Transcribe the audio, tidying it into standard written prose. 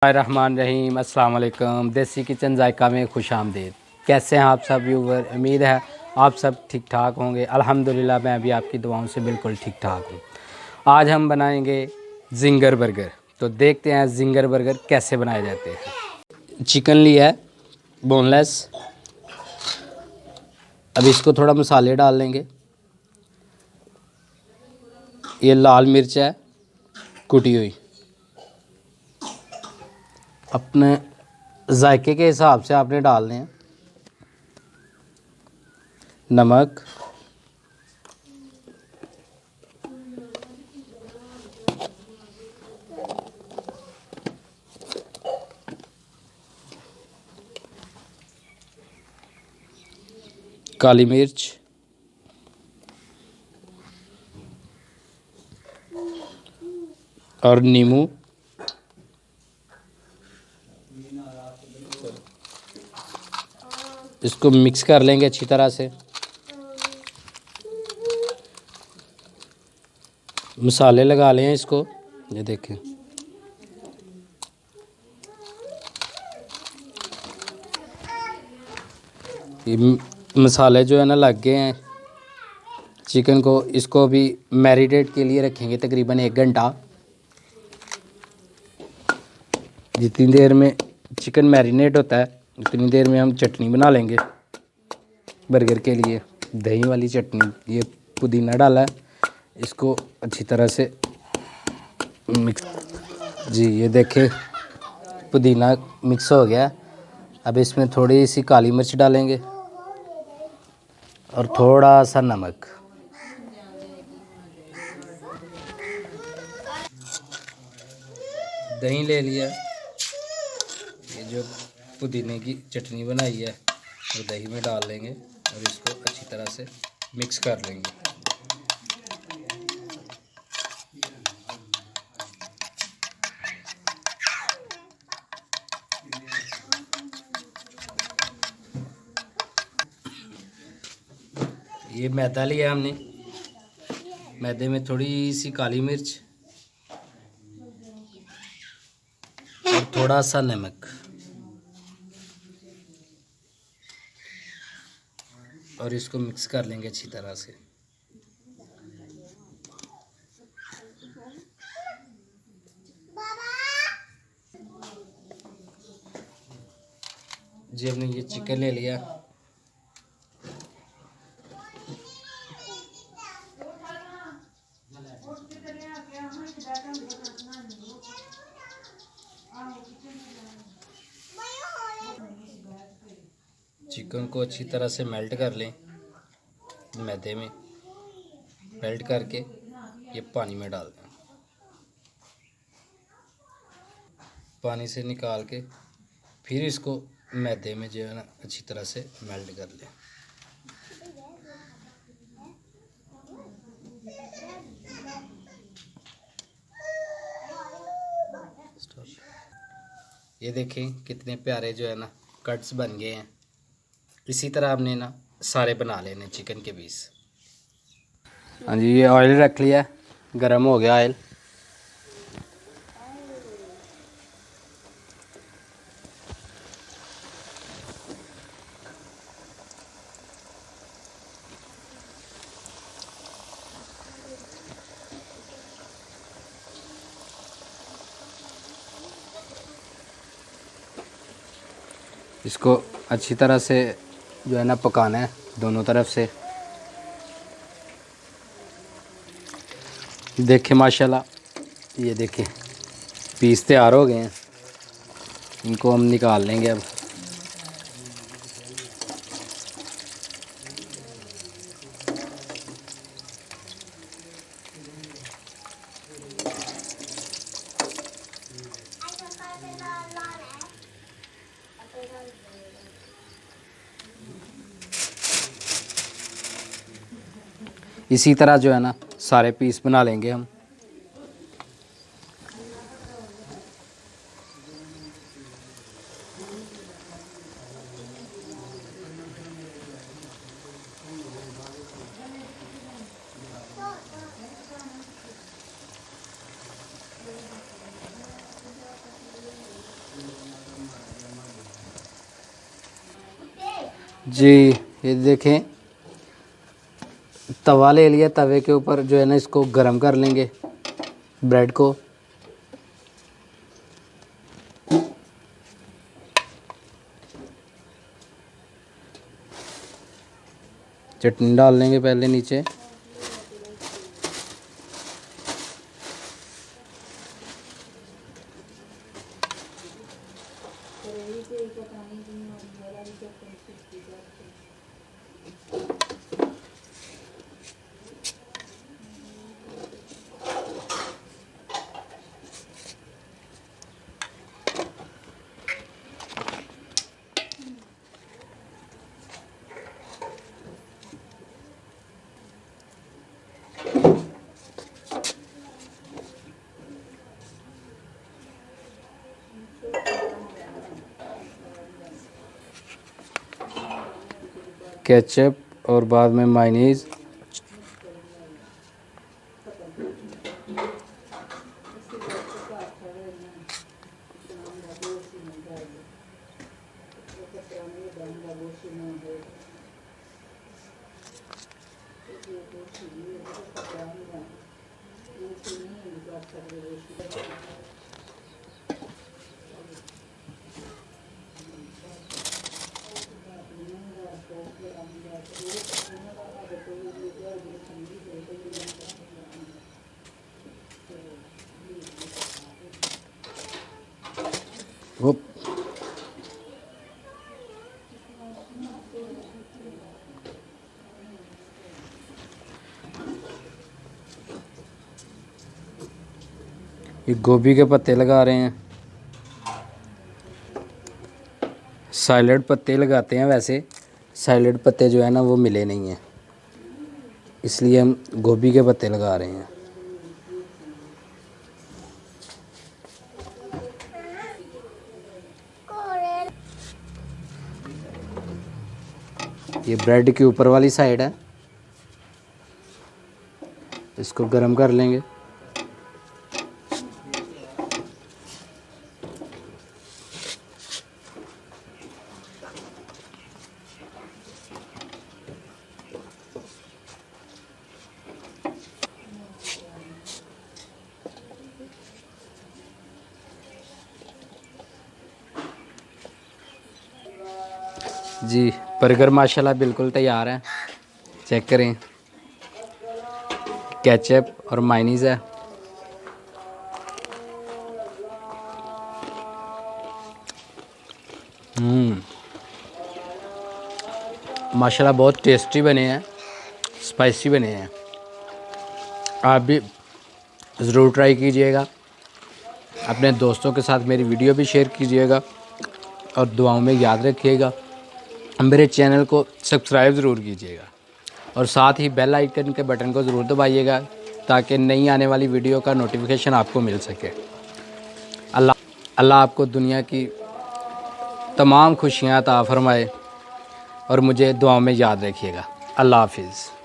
रहमान रहीम अस्सलाम वालेकुम। देसी किचन जायका में खुश आमदीद। कैसे हैं आप सब व्यूवर? उम्मीद है आप सब ठीक ठाक होंगे। अल्हम्दुलिल्लाह मैं भी आपकी दुआओं से बिल्कुल ठीक ठाक हूँ। आज हम बनाएंगे जिंगर बर्गर। तो देखते हैं जिंगर बर्गर कैसे बनाए जाते हैं। चिकन लिया है बोनलेस। अब इसको थोड़ा मसाले डाल लेंगे। ये लाल मिर्च है कुटी हुई, अपने जायके के हिसाब से आपने डालने हैं। नमक, काली मिर्च, और नींबू। इसको मिक्स कर लेंगे अच्छी तरह से। मसाले लगा लें इसको। ये देखें, ये मसाले जो है ना लग गए हैं चिकन को। इसको भी मैरिनेट के लिए रखेंगे तकरीबन 1 घंटा। जितनी देर में चिकन मैरिनेट होता है उतनी देर में हम चटनी बना लेंगे बर्गर के लिए। दही वाली चटनी। ये पुदीना डाला है, इसको अच्छी तरह से मिक्स। जी ये देखें पुदीना मिक्स हो गया। अब इसमें थोड़ी सी काली मिर्च डालेंगे और थोड़ा सा नमक। दही ले लिया। ये जो पुदीने की चटनी बनाई है वो दही में डाल लेंगे और इसको अच्छी तरह से मिक्स कर लेंगे। ये मैदा लिया हमने। मैदे में थोड़ी सी काली मिर्च और थोड़ा सा नमक, और इसको मिक्स कर लेंगे अच्छी तरह से। जी हमने ये चिकन ले लिया। चिकन को अच्छी तरह से मेल्ट कर लें मैदे में। मेल्ट करके ये पानी में डाल दें। पानी से निकाल के फिर इसको मैदे में जो है ना अच्छी तरह से मेल्ट कर लें। ये देखें कितने प्यारे जो है ना कट्स बन गए हैं। इसी तरह हमने ना सारे बना लेने चिकन के पीस। हाँ जी ये ऑयल रख लिया, गरम हो गया ऑयल। इसको अच्छी तरह से जो है ना पकाना है दोनों तरफ से। देखें माशाल्लाह, ये देखें पीस तैयार हो गए हैं। इनको हम निकाल लेंगे अब। इसी तरह जो है ना सारे पीस बना लेंगे हम। जी ये देखें, तवा ले लिया, तवे के ऊपर जो है ना इसको गरम कर लेंगे ब्रेड को। चटनी डाल लेंगे पहले नीचे। केचप और बाद में मायनीज़। वो ये गोभी के पत्ते लगा रहे हैं। सैलड पत्ते लगाते हैं, वैसे सैलड पत्ते जो है ना वो मिले नहीं हैं, इसलिए हम गोभी के पत्ते लगा रहे हैं। ये ब्रेड की ऊपर वाली साइड है, इसको गरम कर लेंगे। जी बर्गर माशाल्लाह बिल्कुल तैयार है, चेक करें। केचप और मायनीज़ है। माशाल्लाह बहुत टेस्टी बने हैं, स्पाइसी बने हैं। आप भी ज़रूर ट्राई कीजिएगा, अपने दोस्तों के साथ मेरी वीडियो भी शेयर कीजिएगा और दुआओं में याद रखिएगा। मेरे चैनल को सब्सक्राइब ज़रूर कीजिएगा और साथ ही बेल आइकन के बटन को ज़रूर दबाइएगा ताकि नई आने वाली वीडियो का नोटिफिकेशन आपको मिल सके। अल्लाह आपको दुनिया की तमाम खुशियाँ अता फरमाए और मुझे दुआओं में याद रखिएगा। अल्लाह हाफिज़।